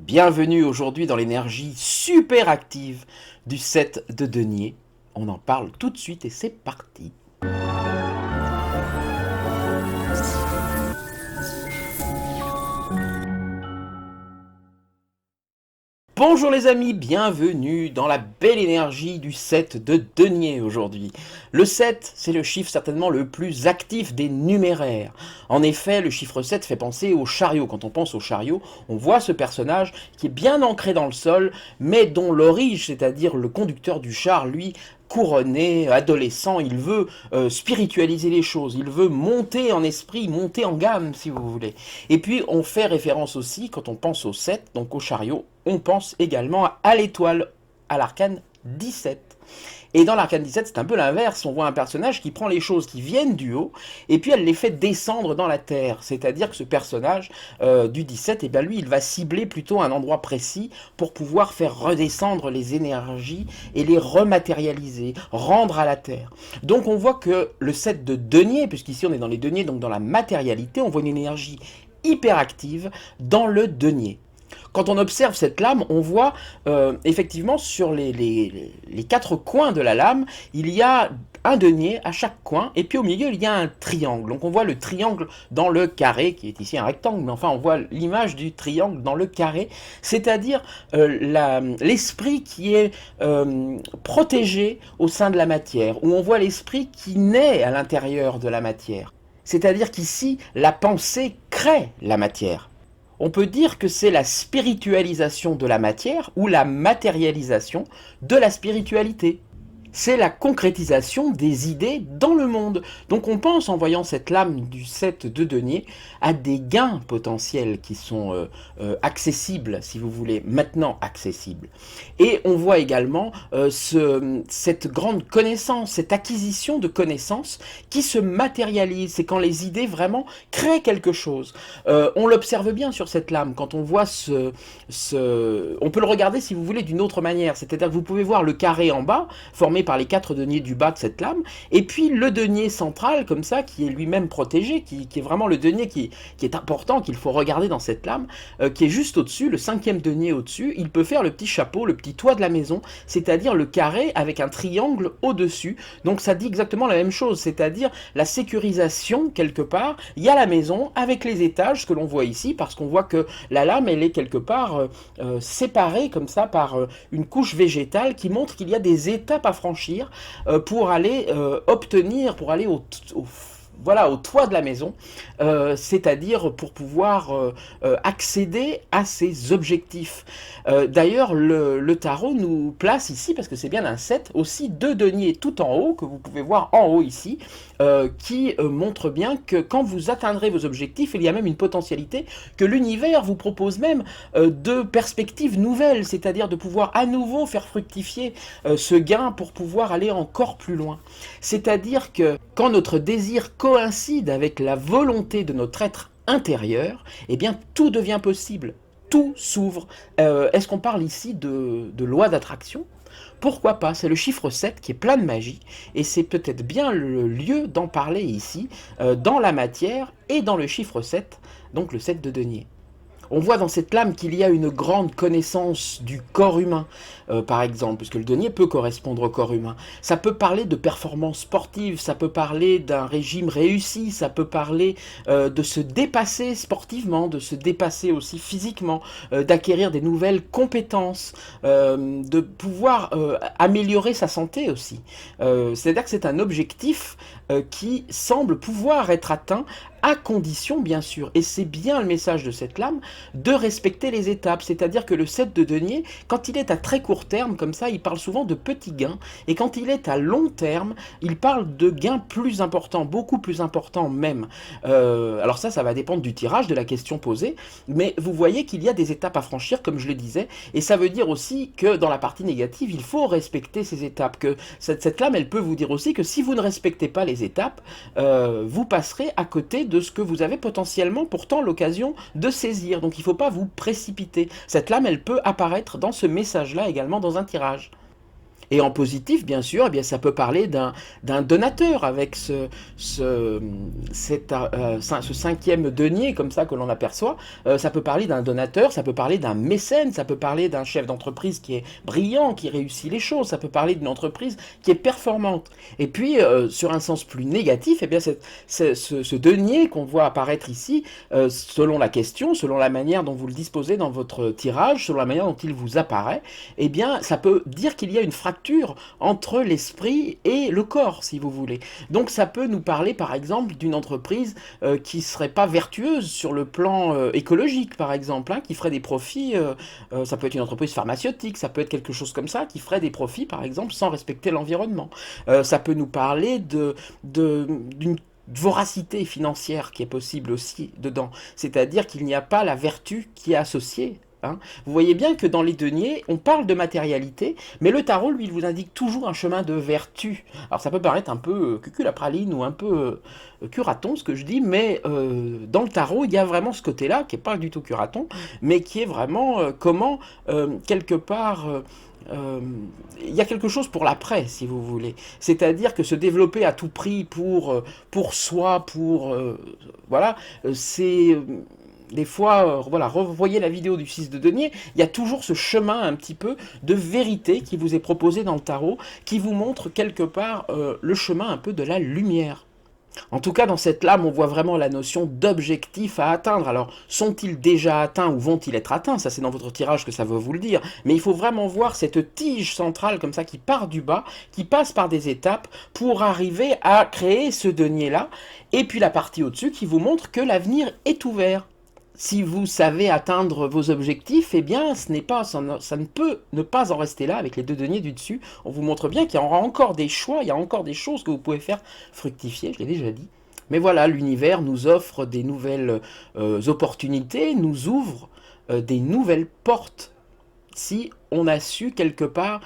Bienvenue aujourd'hui dans l'énergie super active du set de denier. On en parle tout de suite et c'est parti. Bonjour les amis, bienvenue dans la belle énergie du 7 de denier aujourd'hui. Le 7, c'est le chiffre certainement le plus actif des numéraires. En effet, le chiffre 7 fait penser au chariot. Quand on pense au chariot, on voit ce personnage qui est bien ancré dans le sol, mais dont l'orige, c'est-à-dire le conducteur du char, lui, couronné, adolescent, il veut spiritualiser les choses, il veut monter en esprit, monter en gamme si vous voulez. Et puis on fait référence aussi, quand on pense au 7, donc au chariot, on pense également à l'étoile, à l'arcane 17. Et dans l'arcane 17, c'est un peu l'inverse, on voit un personnage qui prend les choses qui viennent du haut, et puis elle les fait descendre dans la terre. C'est-à-dire que ce personnage du 17, eh bien lui, il va cibler plutôt un endroit précis pour pouvoir faire redescendre les énergies et les rematérialiser, rendre à la terre. Donc on voit que le 7 de denier, puisqu'ici on est dans les deniers, donc dans la matérialité, on voit une énergie hyper active dans le denier. Quand on observe cette lame, on voit effectivement sur les quatre coins de la lame, il y a un denier à chaque coin, et puis au milieu, il y a un triangle. Donc on voit le triangle dans le carré, qui est ici un rectangle, mais enfin on voit l'image du triangle dans le carré, c'est-à-dire l'esprit qui est protégé au sein de la matière, où on voit l'esprit qui naît à l'intérieur de la matière. C'est-à-dire qu'ici, la pensée crée la matière. On peut dire que c'est la spiritualisation de la matière ou la matérialisation de la spiritualité. C'est la concrétisation des idées dans le monde. Donc on pense, en voyant cette lame du 7 de denier, à des gains potentiels qui sont accessibles, si vous voulez, maintenant accessibles. Et on voit également cette grande connaissance, cette acquisition de connaissances qui se matérialise. C'est quand les idées vraiment créent quelque chose. On l'observe bien sur cette lame, quand on voit on peut le regarder, si vous voulez, d'une autre manière. C'est-à-dire que vous pouvez voir le carré en bas, formé par les quatre deniers du bas de cette lame, et puis le denier central, comme ça, qui est lui-même protégé, qui est vraiment le denier qui est important, qu'il faut regarder dans cette lame, qui est juste au-dessus, le cinquième denier au-dessus. Il peut faire le petit chapeau, le petit toit de la maison, c'est-à-dire le carré avec un triangle au-dessus. Donc ça dit exactement la même chose, c'est-à-dire la sécurisation, quelque part. Il y a la maison avec les étages, ce que l'on voit ici, parce qu'on voit que la lame, elle est quelque part séparée, comme ça, par une couche végétale qui montre qu'il y a des étapes à franchir pour aller obtenir, pour aller au toit de la maison, c'est-à-dire pour pouvoir accéder à ses objectifs. D'ailleurs, le tarot nous place ici, parce que c'est bien un 7, aussi deux deniers tout en haut, que vous pouvez voir en haut ici, qui montre bien que quand vous atteindrez vos objectifs, il y a même une potentialité que l'univers vous propose même de perspectives nouvelles, c'est-à-dire de pouvoir à nouveau faire fructifier ce gain pour pouvoir aller encore plus loin. C'est-à-dire que quand notre désir coïncide avec la volonté de notre être intérieur, eh bien tout devient possible, tout s'ouvre. Est-ce qu'on parle ici de loi d'attraction ? Pourquoi pas? C'est le chiffre 7 qui est plein de magie, et c'est peut-être bien le lieu d'en parler ici, dans la matière et dans le chiffre 7, donc le 7 de denier. On voit dans cette lame qu'il y a une grande connaissance du corps humain, par exemple, puisque le denier peut correspondre au corps humain. Ça peut parler de performance sportive, ça peut parler d'un régime réussi, ça peut parler de se dépasser sportivement, de se dépasser aussi physiquement, d'acquérir des nouvelles compétences, de pouvoir améliorer sa santé aussi. C'est-à-dire que c'est un objectif qui semble pouvoir être atteint à condition, bien sûr, et c'est bien le message de cette lame, de respecter les étapes. C'est-à-dire que le 7 de denier, quand il est à très court terme, comme ça, il parle souvent de petits gains, et quand il est à long terme, il parle de gains plus importants, beaucoup plus importants même. Alors ça va dépendre du tirage, de la question posée, mais vous voyez qu'il y a des étapes à franchir, comme je le disais, et ça veut dire aussi que dans la partie négative, il faut respecter ces étapes, que cette lame, elle peut vous dire aussi que si vous ne respectez pas les étapes, vous passerez à côté de ce que vous avez potentiellement pourtant l'occasion de saisir. Donc il ne faut pas vous précipiter. Cette lame, elle peut apparaître dans ce message-là également dans un tirage. Et en positif, bien sûr, eh bien, ça peut parler d'un donateur avec ce cinquième denier, comme ça que l'on aperçoit. Ça peut parler d'un donateur, ça peut parler d'un mécène, ça peut parler d'un chef d'entreprise qui est brillant, qui réussit les choses, ça peut parler d'une entreprise qui est performante. Et puis, sur un sens plus négatif, eh bien, ce denier qu'on voit apparaître ici, selon la question, selon la manière dont vous le disposez dans votre tirage, selon la manière dont il vous apparaît, eh bien, ça peut dire qu'il y a une fracture entre l'esprit et le corps, si vous voulez. Donc ça peut nous parler, par exemple, d'une entreprise qui serait pas vertueuse sur le plan écologique, par exemple, hein, qui ferait des profits, ça peut être une entreprise pharmaceutique, ça peut être quelque chose comme ça, qui ferait des profits, par exemple, sans respecter l'environnement. Ça peut nous parler d'une voracité financière qui est possible aussi dedans, c'est-à-dire qu'il n'y a pas la vertu qui est associée. Hein. Vous voyez bien que dans les deniers, on parle de matérialité, mais le tarot, lui, il vous indique toujours un chemin de vertu. Alors ça peut paraître un peu cuculapraline ou un peu curaton, ce que je dis, mais dans le tarot, il y a vraiment ce côté-là, qui n'est pas du tout curaton, mais qui est vraiment comment, quelque part... il y a quelque chose pour l'après, si vous voulez. C'est-à-dire que se développer à tout prix pour soi, voilà, c'est... Des fois, voilà, revoyez la vidéo du 6 de denier, il y a toujours ce chemin un petit peu de vérité qui vous est proposé dans le tarot, qui vous montre quelque part le chemin un peu de la lumière. En tout cas, dans cette lame, on voit vraiment la notion d'objectif à atteindre. Alors, sont-ils déjà atteints ou vont-ils être atteints? Ça, c'est dans votre tirage que ça veut vous le dire. Mais il faut vraiment voir cette tige centrale comme ça qui part du bas, qui passe par des étapes pour arriver à créer ce denier-là. Et puis la partie au-dessus qui vous montre que l'avenir est ouvert. Si vous savez atteindre vos objectifs, eh bien, ça ne peut ne pas en rester là avec les deux deniers du dessus. On vous montre bien qu'il y aura encore des choix, il y a encore des choses que vous pouvez faire fructifier, je l'ai déjà dit. Mais voilà, l'univers nous offre des nouvelles opportunités, nous ouvre des nouvelles portes. Si on a su quelque part,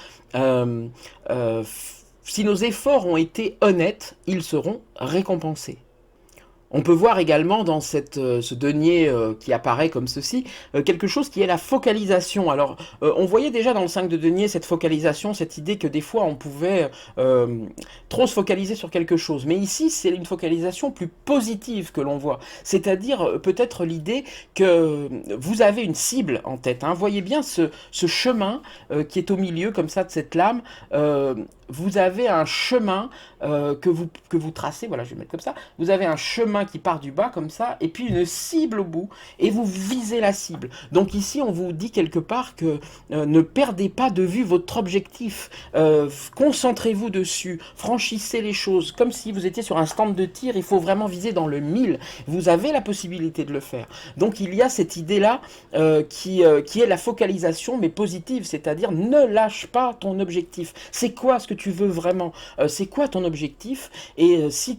si nos efforts ont été honnêtes, ils seront récompensés. On peut voir également dans ce denier qui apparaît comme ceci, quelque chose qui est la focalisation. Alors, on voyait déjà dans le 5 de denier cette focalisation, cette idée que des fois on pouvait trop se focaliser sur quelque chose. Mais ici, c'est une focalisation plus positive que l'on voit. C'est-à-dire peut-être l'idée que vous avez une cible en tête. Hein. Voyez bien ce chemin qui est au milieu comme ça de cette lame. Vous avez un chemin que vous tracez, voilà, je vais le mettre comme ça. Vous avez un chemin qui part du bas comme ça, et puis une cible au bout, et vous visez la cible. Donc ici, on vous dit quelque part que ne perdez pas de vue votre objectif, concentrez-vous dessus, franchissez les choses, comme si vous étiez sur un stand de tir, il faut vraiment viser dans le 1000, vous avez la possibilité de le faire. Donc il y a cette idée-là qui est la focalisation, mais positive, c'est-à-dire ne lâche pas ton objectif. C'est quoi ce que tu veux vraiment? C'est quoi ton objectif? Et si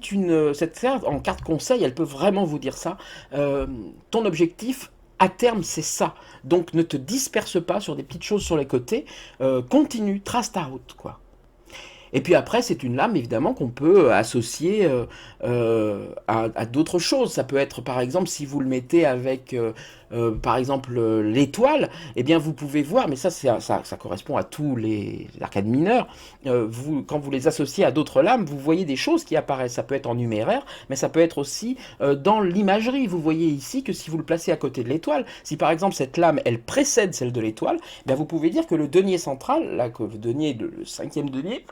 cette carte, en carte conseil, elle peut vraiment vous dire ça. Ton objectif, à terme, c'est ça. Donc ne te disperse pas sur des petites choses sur les côtés. Continue, trace ta route, quoi. Et puis après, c'est une lame, évidemment, qu'on peut associer à d'autres choses. Ça peut être, par exemple, si vous le mettez avec, par exemple, l'étoile, eh bien, vous pouvez voir, mais ça correspond à tous les arcades mineurs, quand vous les associez à d'autres lames, vous voyez des choses qui apparaissent. Ça peut être en numéraire, mais ça peut être aussi dans l'imagerie. Vous voyez ici que si vous le placez à côté de l'étoile, si par exemple cette lame, elle précède celle de l'étoile, eh bien, vous pouvez dire que le denier central, là, que le cinquième denier,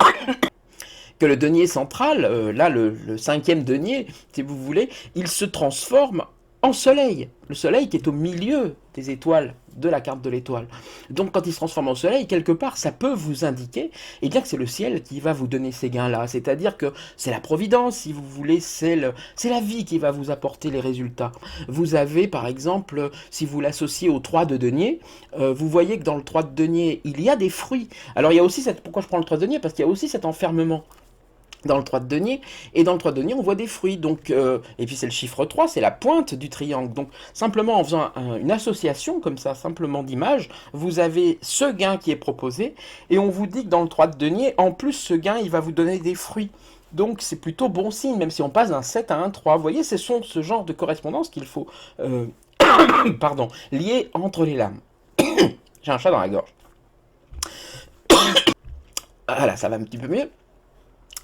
que le denier central, là le cinquième denier, si vous voulez, il se transforme en soleil. Le soleil qui est au milieu des étoiles, de la carte de l'étoile. Donc quand il se transforme en soleil, quelque part, ça peut vous indiquer eh bien, que c'est le ciel qui va vous donner ces gains-là. C'est-à-dire que c'est la providence, si vous voulez, c'est la vie qui va vous apporter les résultats. Vous avez, par exemple, si vous l'associez au 3 de denier, vous voyez que dans le 3 de denier, il y a des fruits. Alors il y a aussi pourquoi je prends le 3 de denier? Parce qu'il y a aussi cet enfermement dans le 3 de denier, et dans le 3 de denier on voit des fruits, donc, et puis c'est le chiffre 3, c'est la pointe du triangle, donc simplement en faisant une association comme ça, simplement d'image, vous avez ce gain qui est proposé, et on vous dit que dans le 3 de denier, en plus ce gain il va vous donner des fruits, donc c'est plutôt bon signe, même si on passe d'un 7 à un 3, vous voyez, ce sont ce genre de correspondance qu'il faut pardon, lier entre les lames. J'ai un chat dans la gorge. Voilà, ça va un petit peu mieux.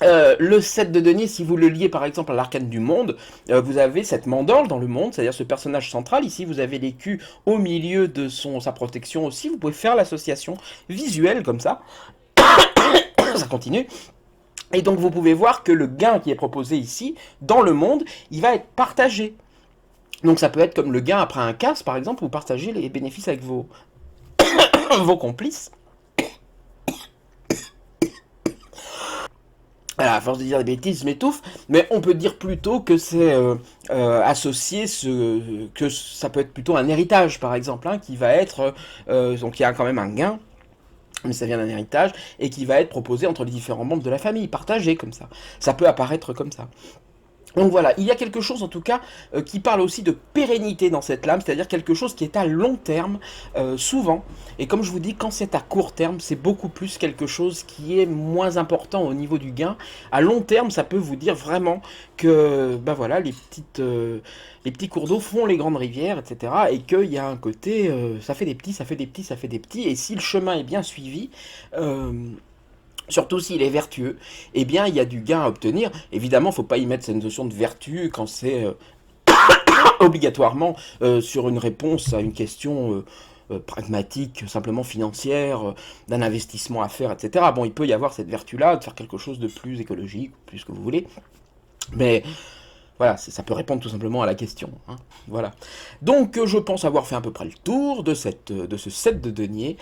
Le 7 de denier, si vous le liez par exemple à l'arcane du monde, vous avez cette mandorle dans le monde, c'est-à-dire ce personnage central. Ici, vous avez l'écu au milieu de sa protection aussi. Vous pouvez faire l'association visuelle comme ça. Ça continue. Et donc vous pouvez voir que le gain qui est proposé ici, dans le monde, il va être partagé. Donc ça peut être comme le gain après un casse, par exemple, vous partagez les bénéfices avec vos complices. Voilà, à force de dire des bêtises, je m'étouffe, mais on peut dire plutôt que c'est associé, que ça peut être plutôt un héritage, par exemple, hein, qui va être, donc il y a quand même un gain, mais ça vient d'un héritage, et qui va être proposé entre les différents membres de la famille, partagé comme ça. Ça peut apparaître comme ça. Donc voilà, il y a quelque chose en tout cas qui parle aussi de pérennité dans cette lame, c'est-à-dire quelque chose qui est à long terme, souvent. Et comme je vous dis, quand c'est à court terme, c'est beaucoup plus quelque chose qui est moins important au niveau du gain. À long terme, ça peut vous dire vraiment que ben voilà, les petits cours d'eau font les grandes rivières, etc. Et qu'il y a un côté, ça fait des petits, ça fait des petits, ça fait des petits. Et si le chemin est bien suivi, euh, surtout s'il est vertueux, eh bien il y a du gain à obtenir. Évidemment, il ne faut pas y mettre cette notion de vertu quand c'est obligatoirement sur une réponse à une question pragmatique, simplement financière, d'un investissement à faire, etc. Bon, il peut y avoir cette vertu-là, de faire quelque chose de plus écologique, plus ce que vous voulez. Mais voilà, ça peut répondre tout simplement à la question, hein. Voilà. Donc je pense avoir fait à peu près le tour de ce set de denier,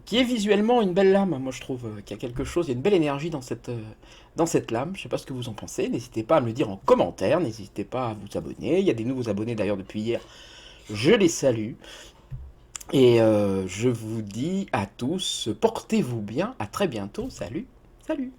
qui est visuellement une belle lame. Moi je trouve qu'il y a quelque chose, il y a une belle énergie dans cette lame. Je sais pas ce que vous en pensez, n'hésitez pas à me le dire en commentaire, n'hésitez pas à vous abonner. Il y a des nouveaux abonnés d'ailleurs depuis hier, je les salue. Et je vous dis à tous, portez-vous bien, à très bientôt, salut, salut.